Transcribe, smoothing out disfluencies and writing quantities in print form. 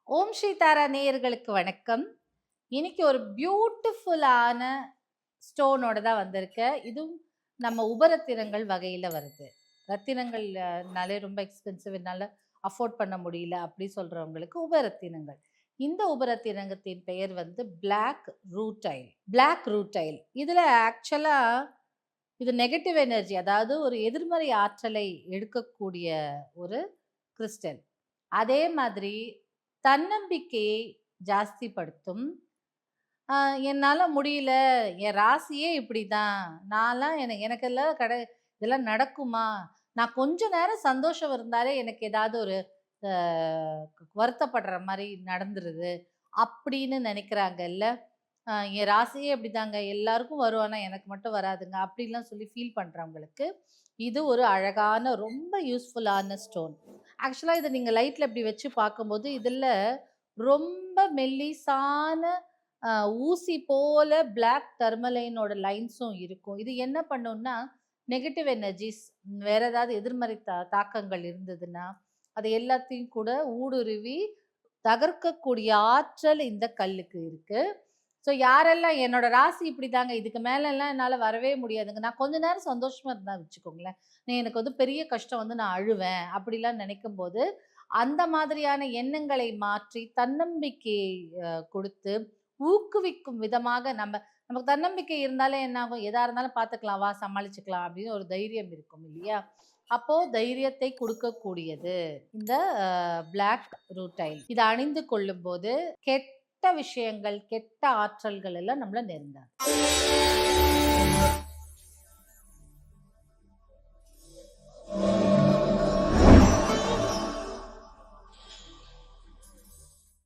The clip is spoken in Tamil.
ஓம் ஸ்ரீ தாரா நேயர்களுக்கு வணக்கம். இன்னைக்கு ஒரு பியூட்டிஃபுல்லான ஸ்டோனோட தான் வந்திருக்கேன். இதுவும் நம்ம உபரத்தினங்கள் வகையில் வருது. ரத்தினங்கள்னாலே ரொம்ப எக்ஸ்பென்சிவ், என்னால் அஃபோர்ட் பண்ண முடியல அப்படி சொல்கிறவங்களுக்கு உபரத்தினங்கள். இந்த உபரத்தினங்கத்தின் பெயர் வந்து பிளாக் ரூட்டைல். இதில் ஆக்சுவலாக இது நெகட்டிவ் எனர்ஜி, அதாவது ஒரு எதிர்மறை ஆற்றலை எடுக்கக்கூடிய ஒரு கிறிஸ்டல். அதே மாதிரி தன்னம்பிக்கையை ஜாஸ்திப்படுத்தும். என்னால் முடியல, என் ராசியே இப்படி தான், நான்லாம் எனக்கெல்லாம் இதெல்லாம் நடக்குமா, நான் கொஞ்ச நேரம் சந்தோஷம் இருந்தாலே எனக்கு ஏதாவது ஒரு வருத்தப்படுற மாதிரி நடந்துருது அப்படின்னு நினைக்கிறாங்கல்ல. என் ராசியே அப்படிதாங்க, எல்லாருக்கும் வருவானா எனக்கு மட்டும் வராதுங்க அப்படிலாம் சொல்லி ஃபீல் பண்ணுறவங்களுக்கு இது ஒரு அழகான ரொம்ப யூஸ்ஃபுல்லான ஸ்டோன். ஆக்சுவலாக இதை நீங்கள் லைட்டில் இப்படி வச்சு பார்க்கும்போது இதில் ரொம்ப மெல்லிசான ஊசி போல பிளாக் டர்மலைனோட லைன்ஸும் இருக்கும். இது என்ன பண்ணுன்னா, நெகட்டிவ் எனர்ஜிஸ், வேற ஏதாவது எதிர்மறை தாக்கங்கள் இருந்ததுன்னா அது எல்லாத்தையும் கூட ஊடுருவி தகர்க்கக்கூடிய ஆற்றல் இந்த கல்லுக்கு இருக்கு. ஸோ யாரெல்லாம் என்னோட ராசி இப்படி தாங்க, இதுக்கு மேலெல்லாம் என்னால் வரவே முடியாதுங்க, நான் கொஞ்ச நேரம் சந்தோஷமா இருந்தால் வச்சுக்கோங்களேன், எனக்கு வந்து பெரிய கஷ்டம் வந்து நான் அழுவேன் அப்படிலாம் நினைக்கும் போது அந்த மாதிரியான எண்ணங்களை மாற்றி தன்னம்பிக்கையை கொடுத்து ஊக்குவிக்கும் விதமாக நமக்கு தன்னம்பிக்கை இருந்தாலே என்ன ஆகும், எதா இருந்தாலும் பார்த்துக்கலாம், வா சமாளிச்சுக்கலாம் அப்படின்னு ஒரு தைரியம் இருக்கும் இல்லையா. அப்போ தைரியத்தை கொடுக்கக்கூடியது இந்த பிளாக் ரூட்டைல். இதை அணிந்து கொள்ளும் போது கெட்ட விஷயங்கள், கெட்ட ஆற்றல்கள் எல்லாம் நம்மள நெருங்காது.